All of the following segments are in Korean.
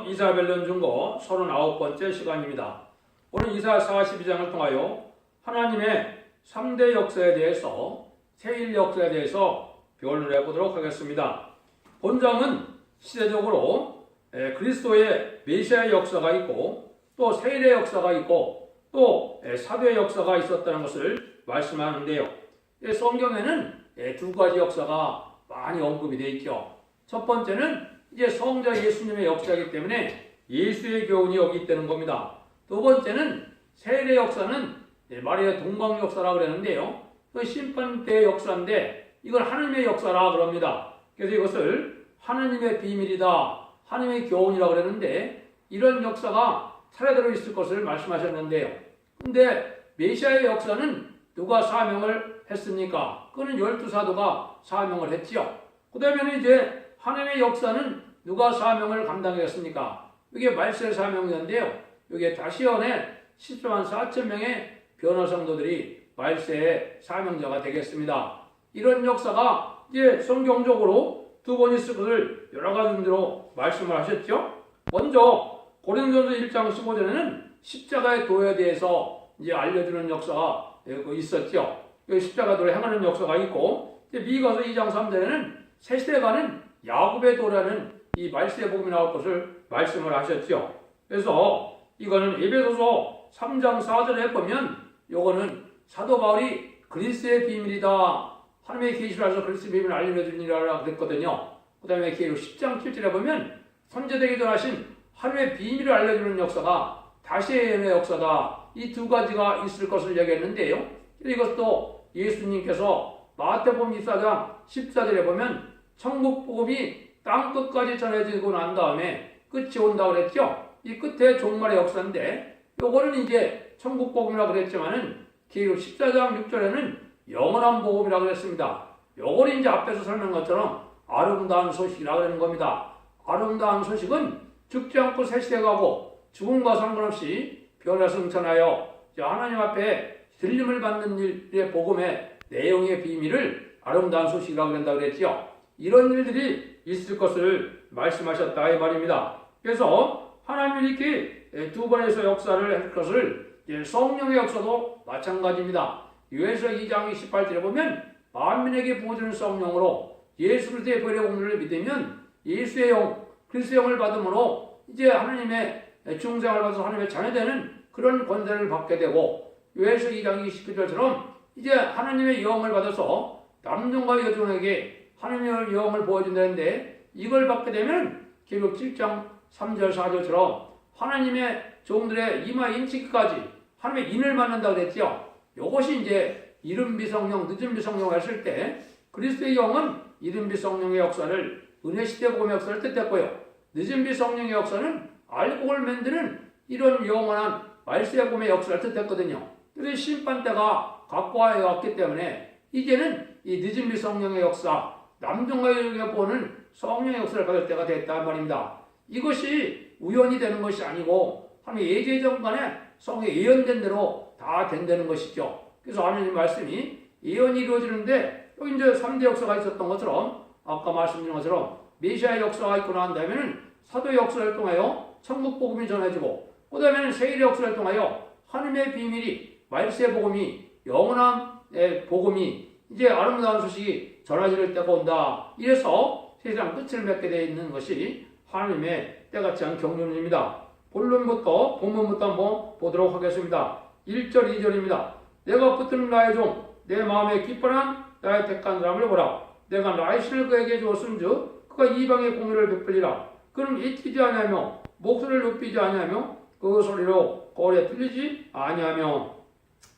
이사벨론 중고 39번째 시간입니다. 오늘 이사 42장을 통하여 하나님의 3대 역사에 대해서 세일 역사에 대해서 변론을 해보도록 하겠습니다. 본장은 시대적으로 그리스도의 메시아의 역사가 있고 또 세일의 역사가 있고 또 사도의 역사가 있었다는 것을 말씀하는데요. 성경에는 두 가지 역사가 많이 언급이 되어 있죠. 첫 번째는 이제 성자 예수님의 역사이기 때문에 예수의 교훈이 여기 있다는 겁니다. 두 번째는 세례 역사는 마리아 동방 역사라고 그러는데요. 그 심판 때 역사인데 이건 하나님의 역사라 그럽니다. 그래서 이것을 하나님의 비밀이다, 하나님의 교훈이라고 그러는데 이런 역사가 차례대로 있을 것을 말씀하셨는데요. 근데 메시아의 역사는 누가 사명을 했습니까? 그는 12사도가 사명을 했지요. 그 다음에는 이제 하나님의 역사는 누가 사명을 감당했습니까? 이게 말세 사명이었는데요. 이게 다시언에 14만 4천 명의 변화 성도들이 말세의 사명자가 되겠습니다. 이런 역사가 이제 성경적으로 두 번 있을 것을 여러 가지 분들로 말씀을 하셨죠. 먼저 고린도전서 1장 15절에는 십자가의 도에 대해서 이제 알려주는 역사가 있었죠. 십자가 도를 행하는 역사가 있고 미가서 2장 3절에는 새 시대가는 야곱의 도라는 이 말세의 복음이 나올 것을 말씀을 하셨죠. 그래서 이거는 에베소서 3장 4절에 보면 요거는 사도 바울이 그리스도의 비밀이다, 하나님의 계시를 해서 그리스도의 비밀을 알려주니라 그랬거든요. 그 다음에 10장 7절에 보면 선제되기 전하신 하나님의 비밀을 알려주는 역사가 다시의 역사다. 이 두 가지가 있을 것을 얘기했는데요. 이것도 예수님께서 마태복음 24장 14절에 보면 천국 복음이 땅 끝까지 전해지고 난 다음에 끝이 온다고 그랬죠. 이 끝에 종말의 역사인데 요거는 이제 천국 복음이라고 그랬지만은 기록 14장 6절에는 영원한 복음이라고 그랬습니다. 요거는 이제 앞에서 설명한 것처럼 아름다운 소식이라고 그러는 겁니다. 아름다운 소식은 죽지 않고 새 시대 가고 죽음과 상관없이 변화승천하여 하나님 앞에 들림을 받는 일의 복음의 내용의 비밀을 아름다운 소식이라고 그런다고 그랬죠. 이런 일들이 있을 것을 말씀하셨다 이 말입니다. 그래서 하나님이 이렇게 두 번에서 역사를 할 것을 성령의 역사도 마찬가지입니다. 요한서 2장 28절에 보면 만민에게 부어주는 성령으로 예수 그리스도의 보혈의 공로를 믿으면 예수의 영, 그리스도의 영을 받음으로 이제 하나님의 중생을 받아서 하나님의 자녀되는 그런 권세를 받게 되고 요한서 2장 29절처럼 이제 하나님의 영을 받아서 남종과 여종에게 하나님의 영을 보여준다는데 이걸 받게 되면 기록 7장 3절 4절처럼 하나님의 종들의 이마 인치기까지 하나님의 인을 만난다고 그랬죠. 이것이 이제 이른비 성령, 늦은비 성령을 했을 때 그리스도의 영은 이른비 성령의 역사를 은혜시대 복음의 역사를 뜻했고요. 늦은비 성령의 역사는 알곡을 만드는 이런 영원한 말세의 복음의 역사를 뜻했거든요. 그래서 심판때가 가까이 왔기 때문에 이제는 이 늦은비 성령의 역사, 남종과 여종에게 보는 성령의 역사를 받을 때가 됐단 말입니다. 이것이 우연히 되는 것이 아니고 하나님의 예제정간에 성에 예언된 대로 다 된다는 것이죠. 그래서 하나님 말씀이 예언이 이루어지는데 여기 이제 3대 역사가 있었던 것처럼 아까 말씀드린 것처럼 메시아의 역사가 있고 난 다음에는 사도의 역사를 통하여 천국 복음이 전해지고 그 다음에는 세일의 역사를 통하여 하나님의 비밀이 말세 복음이 영원한 복음이 이제 아름다운 소식이 전해질 때가 온다. 이래서 세상 끝을 맺게 되어 있는 것이 하나님의 때같이 한 경륜입니다. 본론부터 본문부터 한번 보도록 하겠습니다. 1절 2절입니다. 내가 붙드는 나의 종 내 마음에 기뻐한 나의 택한 사람을 보라. 내가 나의 신을 그에게 주었은즉 그가 이방의 공의를 베풀리라. 그는 잊히지 아니하며 목소리를 높이지 아니하며 그 소리로 거리에 들리지 아니하며.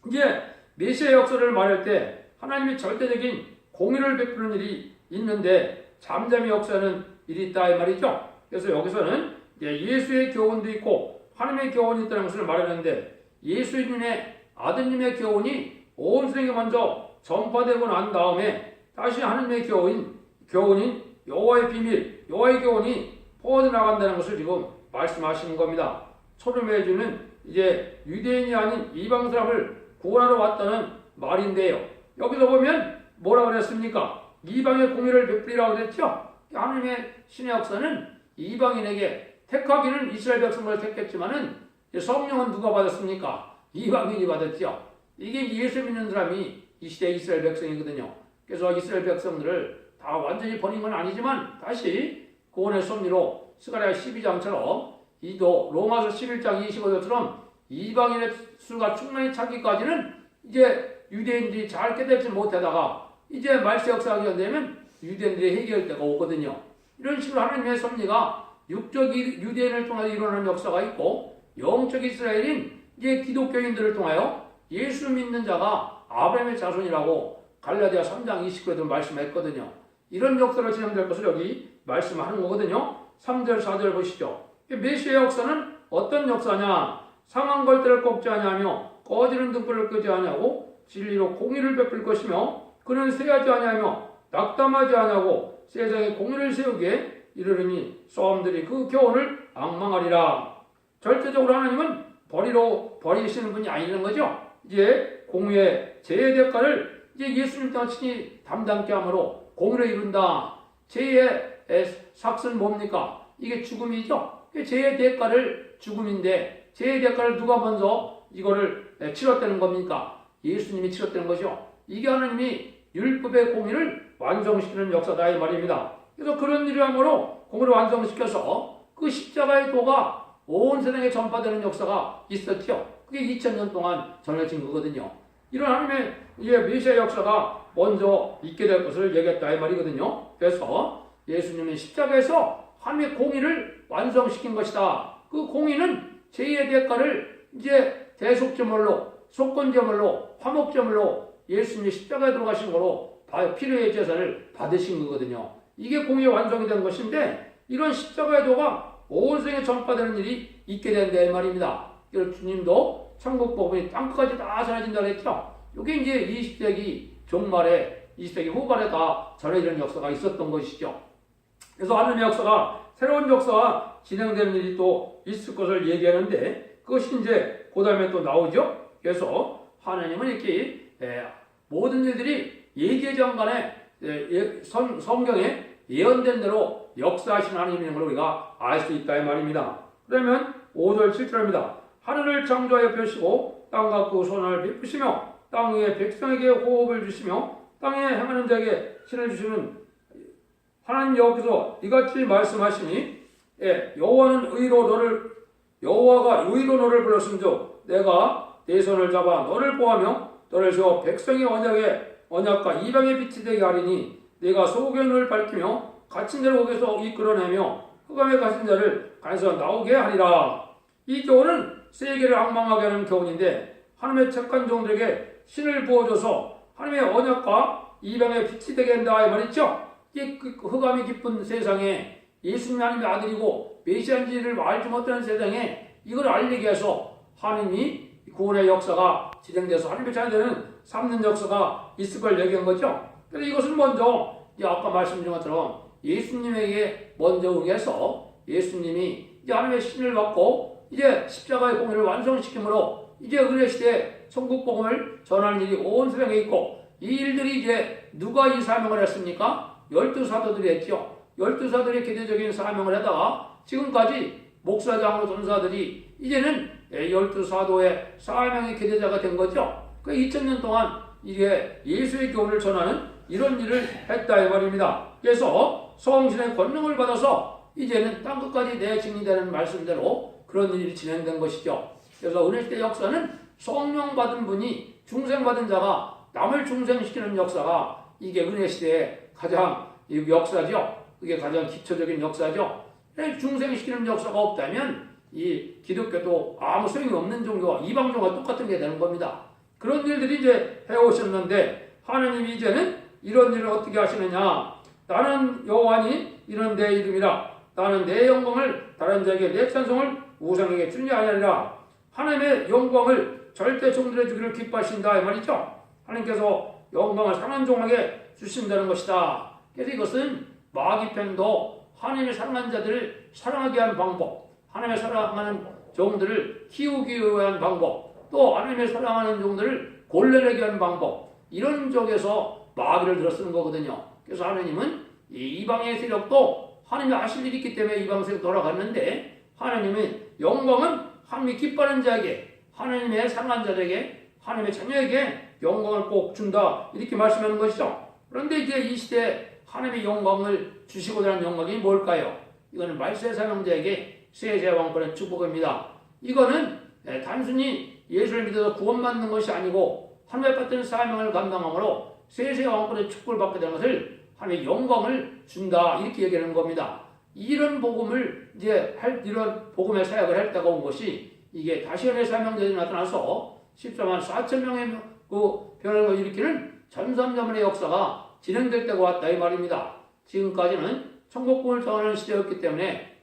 이제 메시아 역사를 말할 때 하나님이 절대적인 공의를 베푸는 일이 있는데 잠잠히 역사는 일이 있다 이 말이죠. 그래서 여기서는 예수의 교훈도 있고 하나님의 교훈이 있다는 것을 말하는데 예수님의 아드님의 교훈이 온 세상에 먼저 전파되고 난 다음에 다시 하나님의 교훈인 여호와의 비밀, 여호와의 교훈이 퍼져나간다는 것을 지금 말씀하시는 겁니다. 초림해주는 이제 유대인이 아닌 이방 사람을 구원하러 왔다는 말인데요. 여기서 보면 뭐라 그랬습니까? 이방의 공의를 베풀이라고 그랬죠. 하나님의 신의 역사는 이방인에게 택하기는 이스라엘 백성을 택했지만은 성령은 누가 받았습니까? 이방인이 받았죠. 이게 예수 믿는 사람이 이 시대 이스라엘 백성이거든요. 그래서 이스라엘 백성들을 다 완전히 버린 건 아니지만 다시 구원의 섭리로 스가랴 12장처럼 이도 로마서 11장 25절처럼 이방인의 수가 충만히 차기까지는 이제 유대인들이 잘 깨닫지 못하다가 이제 말세 역사가 되면 유대인들이 해결할 때가 오거든요. 이런 식으로 하나님의 섭리가 육적 유대인을 통해서 일어나는 역사가 있고 영적 이스라엘인 이제 기독교인들을 통하여 예수 믿는 자가 아브라함의 자손이라고 갈라디아 3장 29절에도 말씀했거든요. 이런 역사로 진행될 것을 여기 말씀하는 거거든요. 3절 4절 보시죠. 메시아의 역사는 어떤 역사냐? 상한 걸때를 꺾지 아니하며 꺼지는 등불을 끄지 아니하고 진리로 공의를 베풀 것이며 그는 쇠하지 아니하며 낙담하지 아니하고 세상에 공의를 세우게 이르르니 소음들이 그 교훈을 앙망하리라. 절대적으로 하나님은 버리시는 분이 아니라는 거죠. 이제 공의의 죄의 대가를 이제 예수님 자신이 담당케 함으로 공의를 이룬다. 죄의 삭은 뭡니까? 이게 죽음이죠. 죄의 대가를 죽음인데 죄의 대가를 누가 먼저 이거를 치렀다는 겁니까? 예수님이 치렀다는 거죠. 이게 하나님이 율법의 공의를 완성시키는 역사다 이 말입니다. 그래서 그런 일을 함으로 공의를 완성시켜서 그 십자가의 도가 온 세상에 전파되는 역사가 있었죠. 그게 2000년 동안 전해진 거거든요. 이런 하나님의 이제 메시아 역사가 먼저 있게 될 것을 얘기했다 이 말이거든요. 그래서 예수님은 십자가에서 하나님의 공의를 완성시킨 것이다. 그 공의는 죄의 대가를 이제 대속제물로, 속건제물로, 화목제물로 예수님이 십자가에 들어가신 거로 필요의 제사를 받으신 거거든요. 이게 공의의 완성이 된 것인데 이런 십자가의 도가 온 세상에 전파되는 일이 있게 된다 이 말입니다. 그래서 주님도 천국 복음이 땅끝까지 다 전해진다고 했죠. 이게 이제 20세기 종말에 20세기 후반에 다 전해지는 역사가 있었던 것이죠. 그래서 하나님의 역사가 새로운 역사가 진행되는 일이 또 있을 것을 얘기하는데 그것이 이제 그 다음에 또 나오죠. 그래서 하나님은 이렇게 모든 일들이 예기장간에 성경에 예언된 대로 역사하신 하나님인 걸 우리가 알 수 있다 이 말입니다. 그러면 5절 7절입니다. 하늘을 창조하여 펴시고 땅과 그 손을 베푸시며 땅 위에 백성에게 호흡을 주시며 땅에 행하는 자에게 신을 주시는 하나님 여호와께서 이같이 말씀하시니 여호와가 의로 너를 불렀음즉 내가 내 손을 잡아 너를 보하며 너를 세워 백성의 언약과 이방의 빛이 되게 하리니 내가 소경의 눈을 밝히며 갇힌 자를 옥에서 이끌어내며 흑암에 갇힌 자를 간에서 나오게 하리라. 이 교훈은 세계를 앙망하게 하는 교훈인데 하나님의 착한 종들에게 신을 부어줘서 하나님의 언약과 이방의 빛이 되게 한다 이 말이죠. 이 흑암이 깊은 세상에 예수님이 하나님의 아들이고 메시아인지를 알지 못하는 세상에 이걸 알리게 해서 하나님이 구원의 역사가 진행돼서 하나님의 자녀되는 삼는 역사가 있을 걸 얘기한 거죠. 그래서 이것은 먼저 아까 말씀드린 것처럼 예수님에게 먼저 응해서 예수님이 이제 하나님의 신을 받고 이제 십자가의 공의를 완성시킴으로 이제 은혜시대 천국복음을 전하는 일이 온 세상에 있고 이 일들이 이제 누가 이 사명을 했습니까? 12사도들이 했죠. 12사도들이 기대적인 사명을 하다가 지금까지 목사장으로 전사들이 이제는 12사도의 사명의 기대자가 된 거죠. 그 2000년 동안 이게 예수의 교훈을 전하는 이런 일을 했다 이 말입니다. 그래서 성신의 권능을 받아서 이제는 땅끝까지 내 증인되는 말씀대로 그런 일이 진행된 것이죠. 그래서 은혜시대 역사는 성령 받은 분이 중생받은 자가 남을 중생시키는 역사가 이게 은혜시대의 가장 역사죠. 그게 가장 기초적인 역사죠. 중생시키는 역사가 없다면 이 기독교도 아무 소용이 없는 종교와 이방종과 똑같은 게 되는 겁니다. 그런 일들이 이제 해오셨는데 하나님이 이제는 이런 일을 어떻게 하시느냐. 나는 여호와니 이는 내 이름이라. 나는 내 영광을 다른 자에게 내 찬송을 우상에게 주지 아니하리라. 하나님의 영광을 절대 종들에 주기를 기뻐하신다 이 말이죠. 하나님께서 영광을 상한 종에게 주신다는 것이다. 그래서 이것은 마귀편도 하나님의 사랑하는 자들을 사랑하게 하는 방법, 하나님의 사랑하는 종들을 키우기 위한 방법, 또 하나님의 사랑하는 종들을 골라내게 하는 방법, 이런 쪽에서 마귀를 들어 쓰는 거거든요. 그래서 하나님은 이 이방의 세력도 하나님이 하실 일이 있기 때문에 이방 세력 돌아갔는데 하나님의 영광은 하나님이 기뻐하는 자에게, 하나님의 사랑하는 자에게, 하나님의 자녀에게 영광을 꼭 준다, 이렇게 말씀하는 것이죠. 그런데 이제 이 시대에 하나님의 영광을 주시고자 하는 영광이 뭘까요? 이거는 말세 사명자에게 세세 왕권의 축복입니다. 이거는 단순히 예수를 믿어서 구원받는 것이 아니고 하나님 같은 사명을 감당함으로 세세 왕권의 축복을 받게 되는 것을 하나님의 영광을 준다, 이렇게 얘기하는 겁니다. 이런 복음을 이런 복음의 사역을 할 때가 온 것이 이게 다시언의 사명자들이 나타나서 14만 4천 명의 그 변화를 일으키는 전삼자문의 역사가 진행될 때가 왔다, 이 말입니다. 지금까지는 천국권을 정하는 시대였기 때문에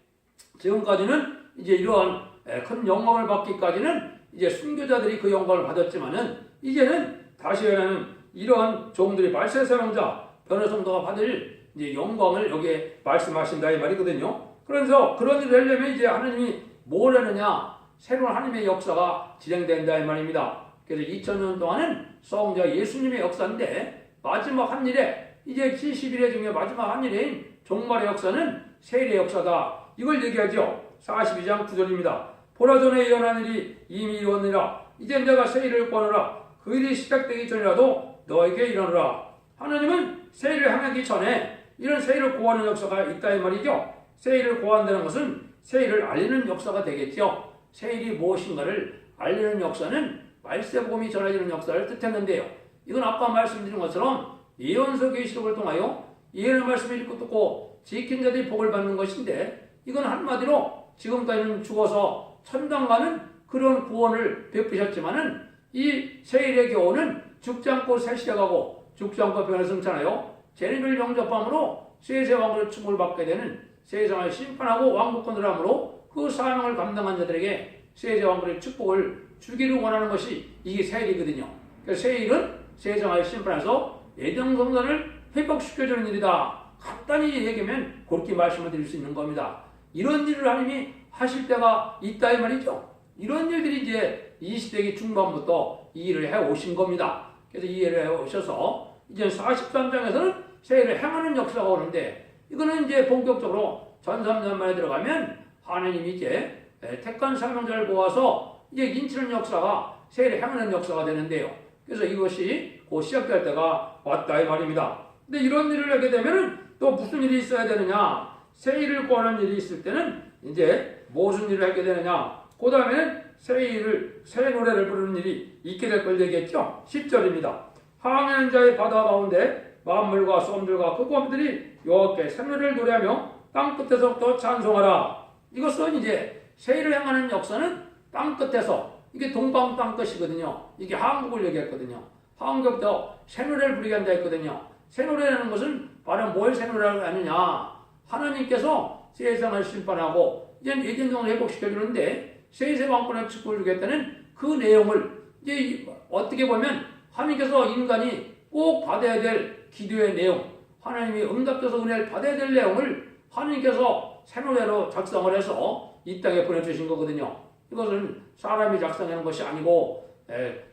지금까지는 이제 이러한 큰 영광을 받기까지는 이제 순교자들이 그 영광을 받았지만은 이제는 다시언은 이러한 종들이 말세 사명자 변화 성도가 받을 이제 영광을 여기에 말씀하신다, 이 말이거든요. 그래서 그런 일을 하려면 이제 하나님이 뭘 하느냐, 새로운 하나님의 역사가 진행된다, 이 말입니다. 그래서 2000년 동안은 성자 예수님의 역사인데 마지막 한 일에 이제 70일의 중에 마지막 한 일인 종말의 역사는 세일의 역사다, 이걸 얘기하죠. 42장 9절입니다. 보라 전에 예언한 일이 이미 이루었느니라. 이제 내가 세일을 권하라. 그 일이 시작되기 전이라도 너에게 이르노라. 하나님은 세일을 향하기 전에 이런 세일을 고하는 역사가 있다, 이 말이죠. 세일을 고한다는 것은 세일을 알리는 역사가 되겠죠. 세일이 무엇인가를 알리는 역사는 말세복음이 전해지는 역사를 뜻했는데요. 이건 아까 말씀드린 것처럼 예언서 계시록을 통하여 예언의 말씀을 읽고 듣고 지킨 자들이 복을 받는 것인데, 이건 한마디로 지금까지는 죽어서 천당 가는 그런 구원을 베푸셨지만은 이 세일의 교훈은 죽지 않고 새 시대 가고 죽지 않고 변화 승천하여 재림을 영접함으로 세세 왕국의 축복을 받게 되는 세상을 심판하고 왕국권을 함으로 그 사명을 감당한 자들에게 세세 왕국의 축복을 주기를 원하는 것이 이게 세일이거든요. 그래서 세일은 세상을 심판해서 예정 성전을 회복시켜주는 일이다, 간단히 얘기하면 그렇게 말씀을 드릴 수 있는 겁니다. 이런 일을 하나님이 하실 때가 있다, 이 말이죠. 이런 일들이 이제 20세기 중반부터 이 일을 해 오신 겁니다. 그래서 이 일을 해 오셔서 이제 43장에서는 세일을 행하는 역사가 오는데, 이거는 이제 본격적으로 전삼년 만에 들어가면 하나님이 이제 택한 사명자를 모아서 이제 인치는 역사가 세일을 행하는 역사가 되는데요. 그래서 이것이 곧 시작될 때가 왔다, 이 말입니다. 근데 이런 일을 하게 되면은 또 무슨 일이 있어야 되느냐? 세일을 구하는 일이 있을 때는 이제 무슨 일을 하게 되느냐? 그 다음에는 새 노래를 부르는 일이 있게 될 걸 얘기했죠. 10절입니다. 항해하는 자의 바다 가운데 만물과 솜들과 그 고함들이 여호와께 새 노래를 노래하며 땅 끝에서부터 찬송하라. 이것은 이제 세일을 행하는 역사는 땅 끝에서, 이게 동방 땅 끝이거든요. 이게 한국을 얘기했거든요. 한국부터 새 노래를 부르게 한다 했거든요. 새 노래라는 것은 바로 뭘 새 노래를 하느냐? 하나님께서 세상을 심판하고 이제 예정성을 회복시켜주는데 세세 왕권의 축복을 주겠다는 그 내용을 이제 어떻게 보면 하나님께서 인간이 꼭 받아야 될 기도의 내용, 하나님이 응답돼서 은혜를 받아야 될 내용을 하나님께서 새 노래로 작성을 해서 이 땅에 보내주신 거거든요. 이것은 사람이 작성하는 것이 아니고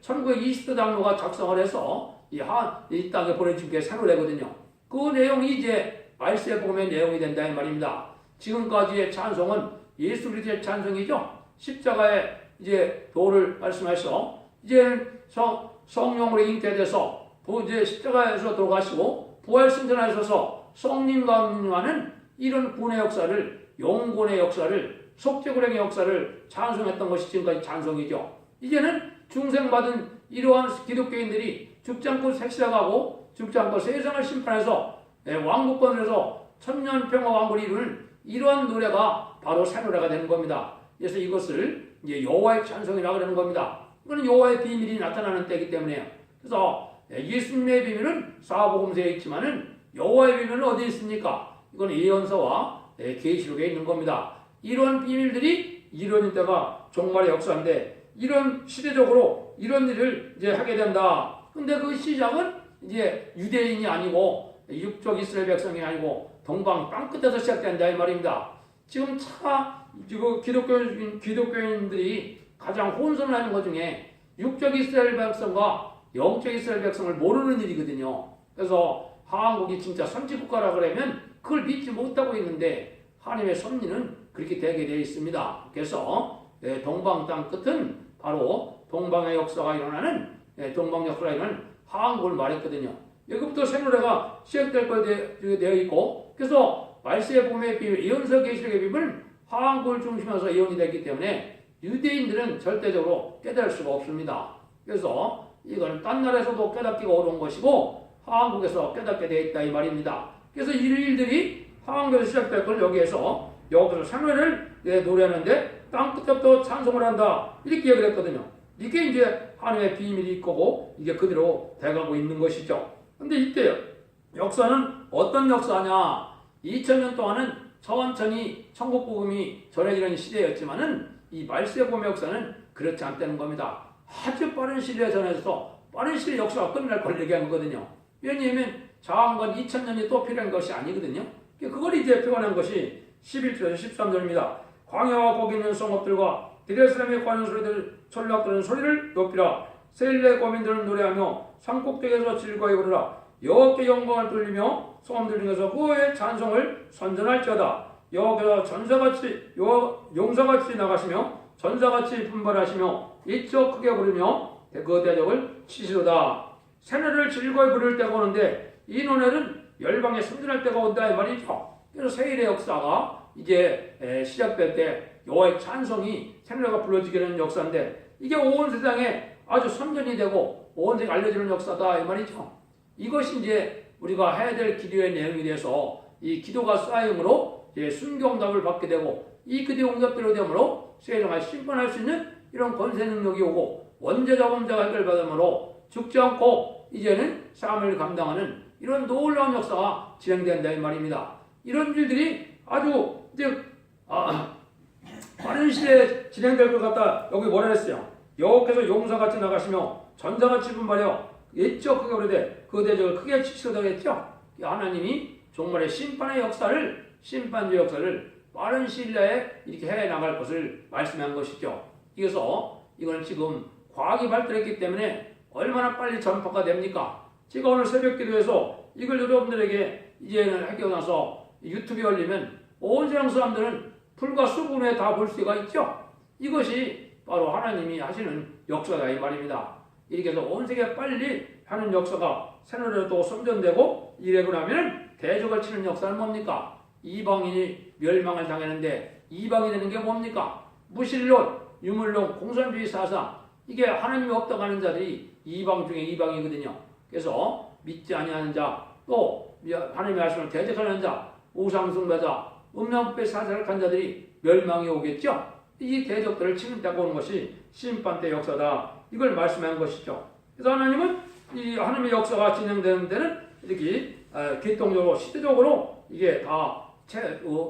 1920도 장로가 작성을 해서 이 땅에 보내준 게 새 노래거든요. 그 내용이 이제 말세복음의 내용이 된다, 이 말입니다. 지금까지의 찬송은 예수 그리스도의 찬송이죠. 십자가의 이제 도를 말씀해서 이제 성령으로 잉태돼서 이제 십자가에서 돌아가시고 부활 승천하셔서 성령과 운영하는 이런 구원의 역사를, 영구원의 역사를, 속죄구령의 역사를 찬송했던 것이 지금까지 찬송이죠. 이제는 중생받은 이러한 기독교인들이 죽지 않고 색시작하고 죽지 않고 세상을 심판해서 왕국권에서 천년평화 왕국을 이루는 이러한 노래가 바로 새 노래가 되는 겁니다. 그래서 이것을 이제 여호와의 찬송이라고 그러는 겁니다. 이거는 여호와의 비밀이 나타나는 때이기 때문에요. 그래서 예수님의 비밀은 사복음서에 있지만은 여호와의 비밀은 어디에 있습니까? 이건 예언서와 계시록에 있는 겁니다. 이런 비밀들이 이루어질 때가 종말의 역사인데, 이런 시대적으로 이런 일을 이제 하게 된다. 근데 그 시작은 이제 유대인이 아니고 육적 이스라엘 백성이 아니고 동방 땅끝에서 시작된다, 이 말입니다. 지금 기독교인들이 가장 혼선하는 것 중에 육적 이스라엘 백성과 영적 이스라엘 백성을 모르는 일이거든요. 그래서 한국이 진짜 선지국가라 그러면 그걸 믿지 못하고 있는데, 하나님의 섭리는 그렇게 되게 되어 있습니다. 그래서 동방 땅 끝은 바로 동방의 역사가 일어나는 동방 역사가 일어나는 한국을 말했거든요. 여기부터 생노래가 시작될 거 되어 있고, 그래서 말세의 봄의 비밀, 예언서 계시록의 비밀은 한국을 중심으로 예언이 됐기 때문에 유대인들은 절대적으로 깨달을 수가 없습니다. 그래서 이건 딴 나라에서도 깨닫기가 어려운 것이고 한국에서 깨닫게 되어 있다 이 말입니다. 그래서 이 일들이 한국에서 시작될 걸 여기서 생노래를 노래하는데 땅 끝부터 찬송을 한다 이렇게 얘기를 했거든요. 이게 이제 하나님의 비밀이 거고 이게 그대로 돼가고 있는 것이죠. 근데 이때 역사는 어떤 역사냐? 2000년 동안은 천천히 천국 복음이 전해지는 시대였지만은 이 말세의 봄의 역사는 그렇지 않다는 겁니다. 아주 빠른 시대에 전해져서 빠른 시대의 역사가 끝날 걸 얘기한 거거든요. 왜냐하면 장관 2000년이 또 필요한 것이 아니거든요. 그걸 이제 표현한 것이 11절에서 13절입니다. 광야와 거기 있는 성읍들과 디레스람의 관연 소리들 전락들은 소리를 높이라. 세일의 거민들은 노래하며 산꼭대기에서 즐거이 부르라. 여호와께 영광을 돌리며 성읍들 중에서 그의 찬송을 선전할지어다. 여호와께서 전사같이 용사같이 나가시며 전사같이 분발하시며 이쪽 크게 부르며 그 대적을 치시로다. 새노래를 즐거이 부를 때가 오는데 이 노래는 열방에 선전할 때가 온다 이 말이죠. 그래서 세일의 역사가 이제 시작될 때 여호와의 찬송이 새노래가 불러지게 되는 역사인데 이게 온 세상에 아주 선전이 되고 온 세상에 알려지는 역사다 이 말이죠. 이것이 이제 우리가 해야 될 기도의 내용이 돼서 이 기도가 쌓임으로 이제 순경답을 받게 되고 이 기도의 응답대로 되므로 세상을 심판할 수 있는 이런 권세 능력이 오고 원죄자 범죄가 해결받음으로 죽지 않고 이제는 삶을 감당하는 이런 놀라운 역사가 진행된다 이 말입니다. 이런 일들이 아주 이제 빠른 시대에 진행될 것 같다. 여기 뭐라 했어요? 여호와께서 용사같이 나가시며 전사같이 분발하여 옛적 크게 오래되 그 대적을 크게 치시도록 했죠. 하나님이 정말의 심판의 역사를 심판주의 역사를 빠른 시일 내에 이렇게 해나갈 것을 말씀한 것이죠. 그래서 이건 지금 과학이 발달했기 때문에 얼마나 빨리 전파가 됩니까? 제가 오늘 새벽 기도에서 이걸 여러분들에게 이제는 하고 나서 유튜브에 올리면 온 세상 사람들은 불과 수분 후에 다 볼 수가 있죠. 이것이 바로 하나님이 하시는 역사다 이 말입니다. 이렇게 해서 온 세계에 빨리 하는 역사가 새노래로 선전되고 이래고 나면 대적을 치는 역사는 뭡니까? 이방인이 멸망을 당하는데 이방이 되는 게 뭡니까? 무신론, 유물론, 공산주의 사상 이게 하나님이 없다고 하는 자들이 이방 중에 이방이거든요. 그래서 믿지 아니하는 자, 또 하나님의 말씀을 대적하는 자, 우상숭배자, 음란부패 사살한 자들이 멸망이 오겠죠. 이 대적들을 치는 때가 오는 것이 심판때 역사다. 이걸 말씀한 것이죠. 그래서 하나님은 이 하나님의 역사가 진행되는 데는 이렇게 기통적으로 시대적으로 이게 다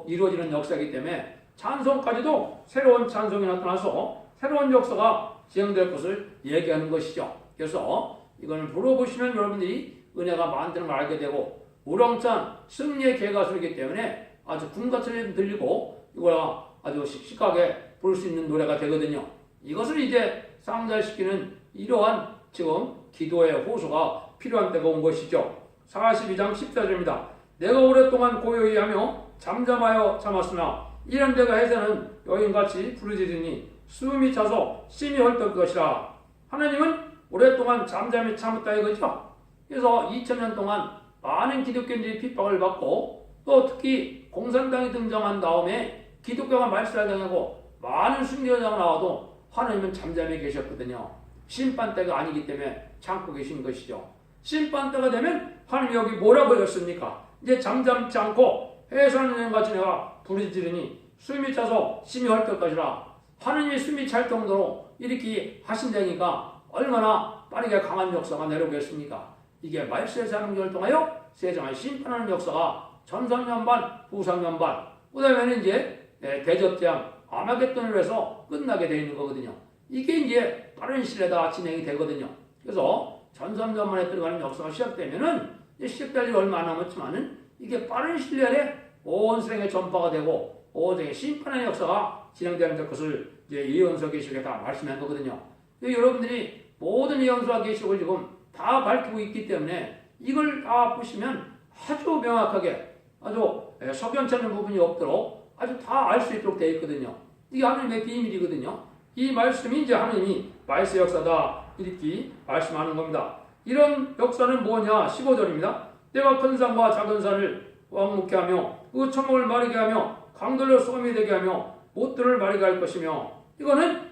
이루어지는 역사이기 때문에 찬송까지도 새로운 찬송이 나타나서 새로운 역사가 진행될 것을 얘기하는 것이죠. 그래서 이거는 물어보시면 여러분들이 은혜가 많다는 걸 알게 되고 우렁찬 승리의 개가수이기 때문에 아주 궁같이 들리고 이거 아주 씩씩하게 부를 수 있는 노래가 되거든요. 이것을 이제 상달시키는 이러한 지금 기도의 호소가 필요한 때가 온 것이죠. 42장 14절입니다. 내가 오랫동안 고요히 하며 잠잠하여 참았으나 이런 데가 해서는 여인같이 부르짖으니 숨이 차서 심히 헐떡 것이라. 하나님은 오랫동안 잠잠히 참았다 이거죠. 그래서 2000년 동안 많은 기독교인들이 핍박을 받고 또 특히 공산당이 등장한 다음에 기독교가 말살당하고 많은 순교자가 나와도 하나님은 잠잠히 계셨거든요. 심판 때가 아니기 때문에 참고 계신 것이죠. 심판 때가 되면 하나님이 여기 뭐라고 하셨습니까? 이제 잠잠치 않고 해산하는 같이 내가 부르짖으니 숨이 차서 심히 헐떡 것이라. 하나님이 숨이 찰 정도로 이렇게 하신다니까 얼마나 빠르게 강한 역사가 내려오겠습니까? 이게 말세의 사명을 통하여 세상을 심판하는 역사가 전상년반, 후상년반, 그 다음에는 이제 대접장, 아마겟돈을 해서 끝나게 되어 있는 거거든요. 이게 이제 빠른 시일에다 진행이 되거든요. 그래서 전상년반에 들어가는 역사가 시작되면은 시작될 일이 얼마 안 남았지만은 이게 빠른 시일 내에 온 세상에 전파가 되고 온 세상에 심판의 역사가 진행되는 것을 이제 예언서 계시록에 다 말씀한 거거든요. 여러분들이 모든 예언서와 계시록을 지금 다 밝히고 있기 때문에 이걸 다 보시면 아주 명확하게 아주 석연치 않은 부분이 없도록 아주 다 알 수 있도록 되어 있거든요. 이게 하나님의 비밀이거든요. 이 말씀이 이제 하나님이 말세 역사다 이렇게 말씀하는 겁니다. 이런 역사는 뭐냐? 15절입니다. 내가 큰 산과 작은 산을 왕묵게 하며 그 천목을 마르게 하며 강들로 소금이 되게 하며 못들을 마르게 할 것이며, 이거는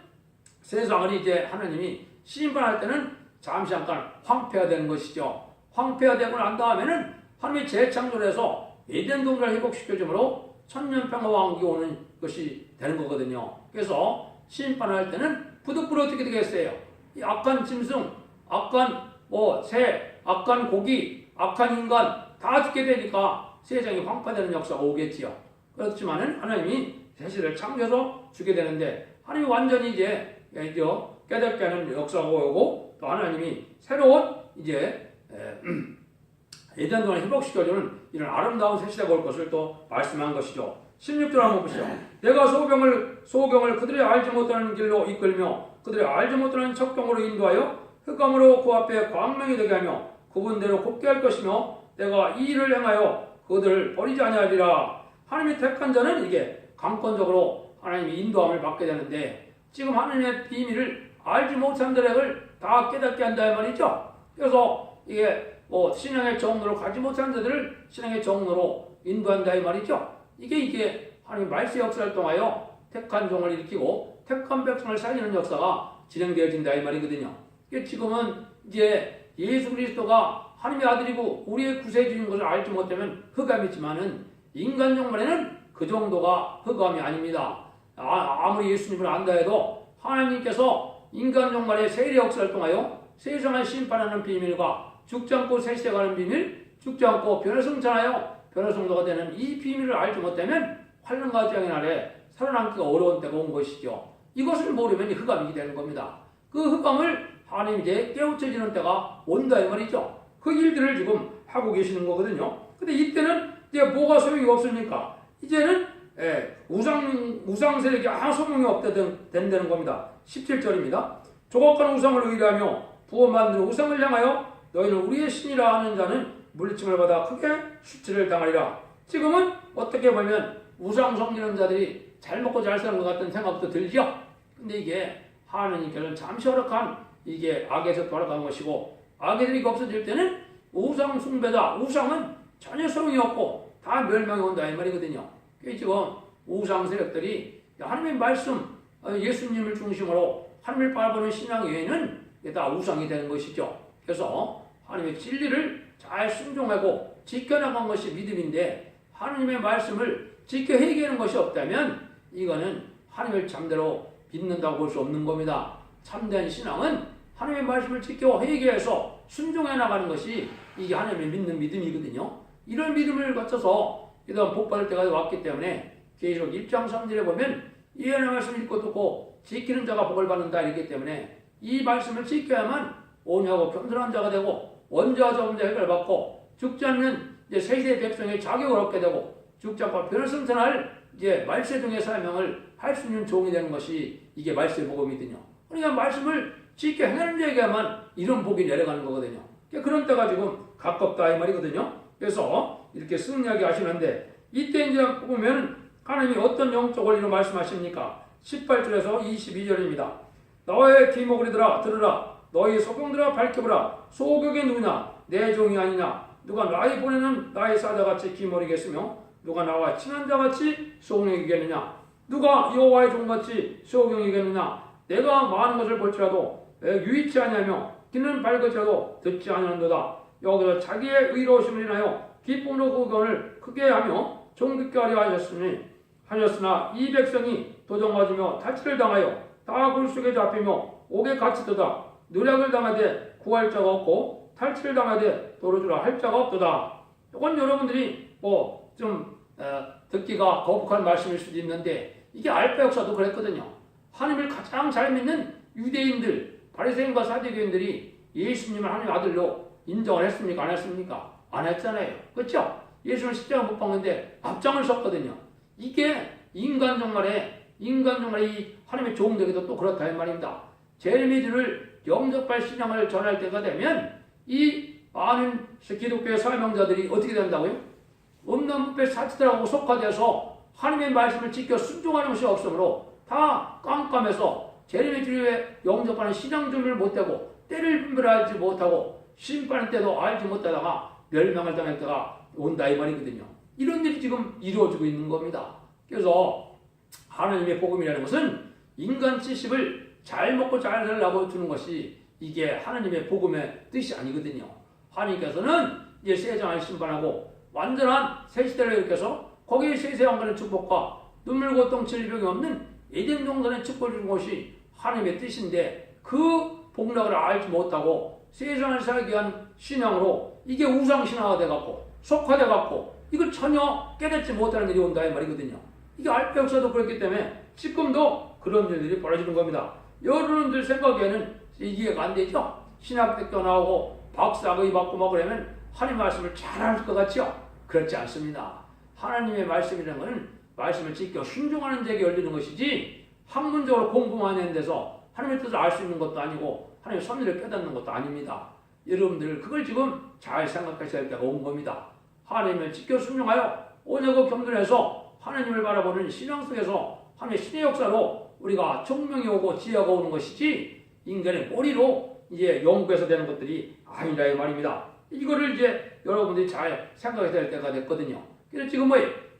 세상을 이제 하나님이 심판할 때는 잠시 잠깐 황폐화되는 것이죠. 황폐화되고 난 다음에는 하나님이 재창조를 해서 에덴 동산을 회복시켜줌으로 천년평화 왕국이 오는 것이 되는 거거든요. 그래서 심판할 때는 부득불 어떻게 되겠어요? 이 악한 짐승, 악한 새, 악한 고기, 악한 인간 다 죽게 되니까 세상이 황폐되는 역사가 오겠지요. 그렇지만은 하나님이 세상을 창조해서 주게 되는데, 하나님이 완전히 이제 깨닫게 하는 역사가 오고, 또 하나님이 새로운 이제 에덴 동안을 회복시켜주는 이런 아름다운 새 시대가 올 것을 또 말씀한 것이죠. 16절 한번 보시죠. 내가 소경을 그들의 알지 못하는 길로 이끌며 그들의 알지 못하는 척경으로 인도하여 흑암으로 그 앞에 광명이 되게 하며 그분대로 곱게 할 것이며 내가 이 일을 행하여 그들을 버리지 아니하리라. 하나님이 택한 자는 이게 강권적으로 하나님이 인도함을 받게 되는데, 지금 하나님의 비밀을 알지 못한 자들을 다 깨닫게 한다 이 말이죠. 그래서 이게 신앙의 정로로 가지 못한 자들을 신앙의 정로로 인도한다 이 말이죠. 이게 하나님 말세 역사를 통하여 택한 종을 일으키고 택한 백성을 살리는 역사가 진행되어진다 이 말이거든요. 지금은 이제 예수 그리스도가 하나님의 아들이고 우리의 구세주인 것을 알지 못하면 흑암이지만은 인간 종말에는 그 정도가 흑암이 아닙니다. 아무리 예수님을 안다 해도 하나님께서 인간 종말의 세례 역사를 통하여 세상을 심판하는 비밀과 죽지 않고 새 가는 비밀, 죽지 않고 변화성찬하여 변화성도가 되는 이 비밀을 알지 못하면 환난과 재앙의 날에 살아남기가 어려운 때가 온 것이죠. 이것을 모르면 흑암이 되는 겁니다. 그 흑암을 하나님이 이제 깨우쳐지는 때가 온다 이 말이죠. 그 일들을 지금 하고 계시는 거거든요. 근데 이때는 이제 뭐가 소용이 없으니까 이제는 우상 세력이 아무 소용이 없게 된다는 겁니다. 17절입니다. 조각한 우상을 의뢰하며 부어 만든 우상을 향하여 너희는 우리의 신이라 하는 자는 물리침을 받아 크게 수치를 당하리라. 지금은 어떻게 보면 우상 섬기는 자들이 잘 먹고 잘 사는 것 같은 생각도 들죠. 근데 이게 하나님께서는 잠시 허락한 이게 악에서 돌아간 것이고, 악애들이 없어질 때는 우상 숭배다, 우상은 전혀 소용이 없고 다 멸망이 온다 이 말이거든요. 지금 우상 세력들이 하나님의 말씀, 예수님을 중심으로 하나님을 바라보는 신앙 외에는 다 우상이 되는 것이죠. 그래서 하나님의 진리를 잘 순종하고 지켜나간 것이 믿음인데, 하나님의 말씀을 지켜 회개하는 것이 없다면 이거는 하나님을 잠대로 믿는다고 볼 수 없는 겁니다. 참된 신앙은 하나님의 말씀을 지켜 회개해서 순종해 나가는 것이 이게 하나님을 믿는 믿음이거든요. 이런 믿음을 거쳐서 이런 복 받을 때가 왔기 때문에 계시록 1장 3절에 보면 이 하나님의 말씀을 읽고 듣고 지키는 자가 복을 받는다 이렇기 때문에 이 말씀을 지켜야만 온유하고 겸손한 자가 되고 원자와 저음자 해결받고 죽지 않는 이제 세세 백성의 자격을 얻게 되고 죽지 않고 변화성찬할 이제 말세 중의 사명을 할 수 있는 종이 되는 것이 이게 말세 복음이거든요. 그러니까 말씀을 지켜 행하는 자에게만 이런 복이 내려가는 거거든요. 그런 때가 지금 가깝다 이 말이거든요. 그래서 이렇게 승리하게 하시는데, 이때 이제 보면 하나님이 어떤 영적 원리로 말씀하십니까? 18절에서 22절입니다. 너의 귀목으리들아 들으라. 너희 소경들아 밝혀보라. 소경이 누구냐? 내 종이 아니냐? 누가 나의 보내는 나의 사자같이 귀머리겠으며 누가 나와 친한 자같이 소경이겠느냐? 누가 여호와의 종같이 소경이겠느냐? 내가 많은 것을 볼지라도 유의치 아니하며 귀는 밝을지라도 듣지 아니하는도다. 여기서 자기의 의로우심을 인하여 기쁨으로 그 견을 크게 하며 종듣게 하려 하셨으나 이 백성이 도전맞으며 탈취를 당하여 다 굴속에 잡히며 옥에 갇히도다. 노력을 당하되 구할 자가 없고 탈취를 당하되 도로주라 할 자가 없도다. 이건 여러분들이 좀 듣기가 거북한 말씀일 수도 있는데, 이게 알파 역사도 그랬거든요. 하나님을 가장 잘 믿는 유대인들, 바리새인과 사두개인들이 예수님을 하나님의 아들로 인정을 했습니까? 안 했습니까? 안 했잖아요. 그렇죠? 예수는 십자가 못 박는데 앞장을 섰거든요. 이게 인간 종말에 이 하나님의 종되기도 또 그렇다 이 말입니다. 제레미들을 영접할 신앙을 전할 때가 되면 이 많은 기독교의 사명자들이 어떻게 된다고요? 음란부패 사치들하고 속화돼서 하나님의 말씀을 지켜 순종하는 것이 없으므로 다 깜깜해서 재림의 주에 영접하는 신앙 준비를 못하고 때를 분별하지 못하고 심판의 때도 알지 못하다가 멸망을 당할 때가 온다 이 말이거든요. 이런 일이 지금 이루어지고 있는 겁니다. 그래서 하나님의 복음이라는 것은 인간 지식을 잘 먹고 잘 살라고 주는 것이 이게 하나님의 복음의 뜻이 아니거든요. 하나님께서는 이제 세상을 심판하고 완전한 새 시대를 일으켜서 거기에 세세왕관의 축복과 눈물 고통 질병이 없는 에덴 동산의 축복을 주는 것이 하나님의 뜻인데 그 복락을 알지 못하고 세상을 살기 위한 신앙으로 이게 우상신화가 돼갖고 속화돼갖고 이걸 전혀 깨닫지 못하는 일이 온다 이 말이거든요. 이게 알피 역사도 그렇기 때문에 지금도 그런 일들이 벌어지는 겁니다. 여러분들 생각에는 이해가 안 되죠? 신학대교 나오고 박사학위 받고 막 그러면 하나님 말씀을 잘할 것 같죠? 그렇지 않습니다. 하나님의 말씀이라는 것은 말씀을 지켜 순종하는 자에게 열리는 것이지 학문적으로 공부만 하는 데서 하나님의 뜻을 알 수 있는 것도 아니고 하나님의 섭리를 깨닫는 것도 아닙니다. 여러분들 그걸 지금 잘 생각하셔야 할 때가 온 겁니다. 하나님을 지켜 순종하여 온유하고 겸손해서 하나님을 바라보는 신앙 속에서 하나님의 신의 역사로 우리가 총명이 오고 지혜가 오는 것이지 인간의 머리로 이제 연구해서 되는 것들이 아니라 이 말입니다. 이거를 이제 여러분들이 잘 생각해야 될 때가 됐거든요. 그래서 지금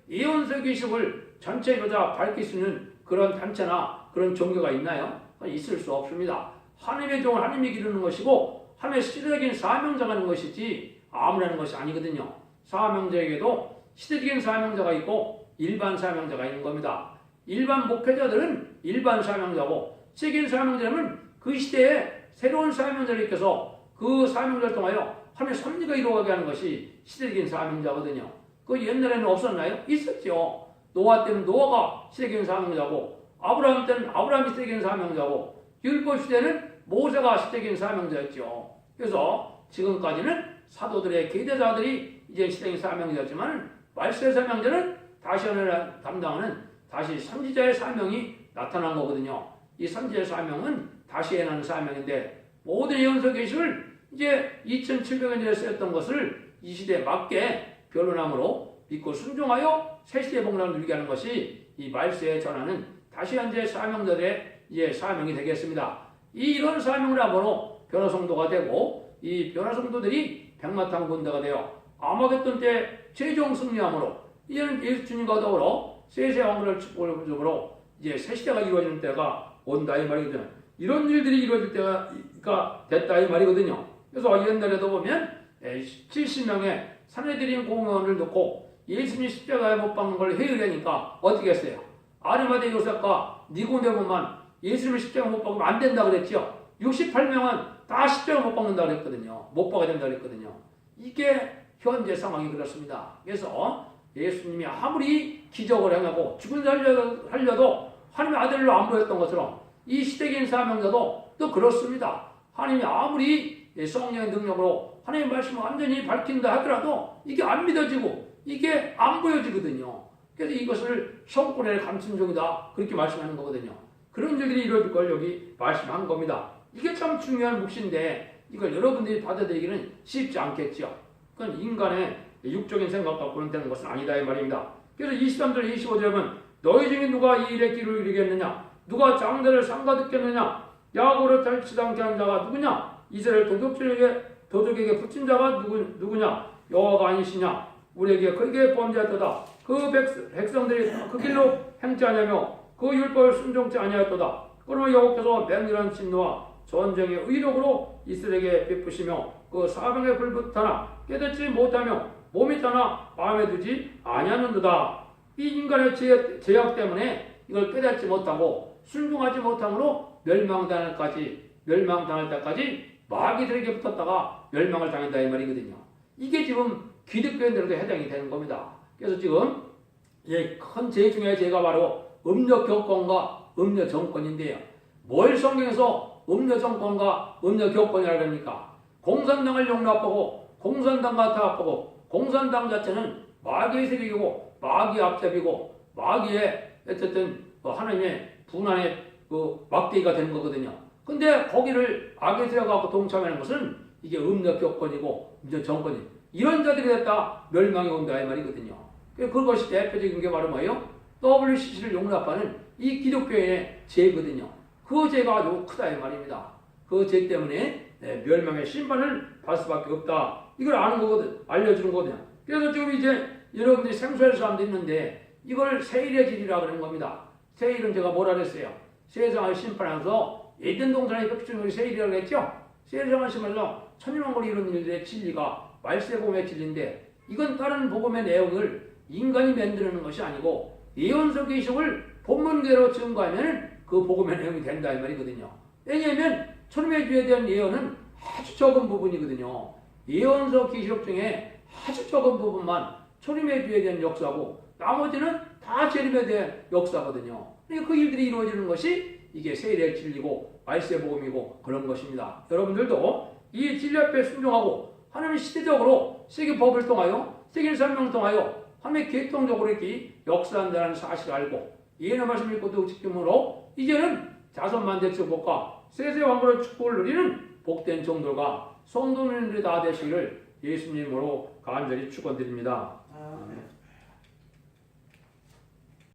예언서 기식을 전체로 다 밝힐 수 있는 그런 단체나 그런 종교가 있나요? 있을 수 없습니다. 하나님의 종을 하나님이 기르는 것이고 하나님의 시대적인 사명자가 하는 것이지 아무나 하는 것이 아니거든요. 사명자에게도 시대적인 사명자가 있고 일반 사명자가 있는 겁니다. 일반 목회자들은 일반 사명자고 시대적인 사명자는 그 시대에 새로운 사명자를 일으켜서 그 사명자를 통하여 하나님의 섭리가 이루어가게 하는 것이 시대적인 사명자거든요. 그 옛날에는 없었나요? 있었죠. 노아 때는 노아가 시대적인 사명자고 아브라함 때는 아브라함이 시대적인 사명자고 율법 시대는 모세가 시대적인 사명자였죠. 그래서 지금까지는 사도들의 계대자들이 이제 시대적인 사명자였지만 말세의 사명자는 다시 하나를 담당하는 다시 선지자의 사명이 나타난 거거든요. 이 선지자의 사명은 다시 해나는 사명인데 모든 예언서 계시를 이제 2700년 전에 쓰였던 것을 이 시대에 맞게 변론함으로 믿고 순종하여 새 시대의 복락을 누리게 하는 것이 이 말세에 전하는 다시 현재 사명자들의 이제 사명이 되겠습니다. 이런 사명을 함으로 변화성도가 되고 이 변화성도들이 백마탄 군대가 되어 아마겟돈 때 최종 승리함으로 이제는 예수님과 더불어 세세 왕국을 축복을 주므로 이제 새 시대가 이루어지는 때가 온다 이 말이거든요. 이런 일들이 이루어질 때가 됐다 이 말이거든요. 그래서 옛날에도 보면 70명의 사내들인 공원을 놓고 예수님 십자가에 못 박는 걸 회의하니까 어떻게 했어요? 아리마대 요셉과 니고데모만 예수님을 십자가에 못 박으면 안 된다 그랬죠. 68명은 다 십자가에 못 박는다 그랬거든요. 못 박아야 된다 그랬거든요. 이게 현재 상황이 그렇습니다. 그래서 예수님이 아무리 기적을 행하고 죽은 자를 살려도 하나님의 아들로 안 보였던 것처럼 이 시대적인 사명자도 또 그렇습니다. 하나님이 아무리 성령의 능력으로 하나님의 말씀을 완전히 밝힌다 하더라도 이게 안 믿어지고 이게 안 보여지거든요. 그래서 이것을 성권의 감춘종이다 그렇게 말씀하는 거거든요. 그런 일들이 이루어질 걸 여기 말씀한 겁니다. 이게 참 중요한 몫인데 이걸 여러분들이 받아들이기는 쉽지 않겠죠. 그건 인간의 육적인 생각 갖고는 되는 것은 아니다 이 말입니다. 그래서 23절 25절에 보면 너희 중에 누가 이 일의 길을 이루겠느냐 누가 장대를 삼가듣겠느냐 야고를 탈취지 않게 한 자가 누구냐 이스라엘 도적에게 붙인 자가 누구냐 여호와가 아니시냐 우리에게 그에게 범죄하였도다 그 백성들이 그 길로 행치 아니하며 그 율법을 순종치 아니하였도다 그러면 여호와께서 맹렬한 진노와 전쟁의 의력으로 이스라엘에게 베푸시며 그 사방에 불붙하나 깨닫지 못하며 몸이 타나 마음에 두지 아니하는도다. 이 인간의 제약 때문에 이걸 깨닫지 못하고 순종하지 못함으로 멸망당할 때까지 마귀들에게 붙었다가 멸망을 당한다 이 말이거든요. 이게 지금 기독교인들에도 해당이 되는 겁니다. 그래서 지금 큰 죄 중에 죄가 바로 음력 교권과 음력 정권인데요. 뭘 성경에서 음력 정권과 음력 교권이라고 합니까? 공산당을 용납하고 공산당과 타협하고 공산당 자체는 마귀의 세력이고 마귀의 앞잡이고 마귀의 어쨌든 하나님의 분한의 막대기가 되는 거거든요. 근데 거기를 악에 들어가고 동참하는 것은 이게 음력 교권이고 음력 정권이 이런 자들이 됐다 멸망이 온다 이 말이거든요. 그것이 대표적인 게 바로 뭐예요? WCC를 용납하는 이 기독교의 죄거든요. 그 죄가 아주 크다 이 말입니다. 그 죄 때문에 멸망의 심판을 받을 수밖에 없다. 이걸 아는 거거든. 알려주는 거거든요. 그래서 지금 이제 여러분들이 생소할 사람도 있는데 이걸 세일의 질이라 그러는 겁니다. 세일은 제가 뭐라 그랬어요? 세상을 심판하면서 에덴 동산의 벽중을 세일이라고 했죠? 세상을 심판하면서 천일왕국을 이루는 일들의 진리가 말세복음의 진리인데 이건 다른 복음의 내용을 인간이 만드는 것이 아니고 예언서 기록을 본문대로 증거하면 그 복음의 내용이 된다 이 말이거든요. 왜냐하면 천음의 주에 대한 예언은 아주 적은 부분이거든요. 예언서 기록 중에 아주 적은 부분만 천음의 주에 대한 역사고 나머지는 다 재림에 대한 역사거든요. 그러니까 그 일들이 이루어지는 것이 이게 세일의 진리고 말세 복음이고 그런 것입니다. 여러분들도 이 진리 앞에 순종하고 하나님의 시대적으로 세계 법을 통하여 세계 설명을 통하여 하나님의 계통적으로 이렇게 역사한다는 사실을 알고 예언의 말씀 읽고 또 지킴으로 이제는 자손만대축복과 세세 왕국의 축복을 누리는 복된 종들과 성도님들이 다 되시기를 예수님으로 간절히 축원드립니다. 아멘.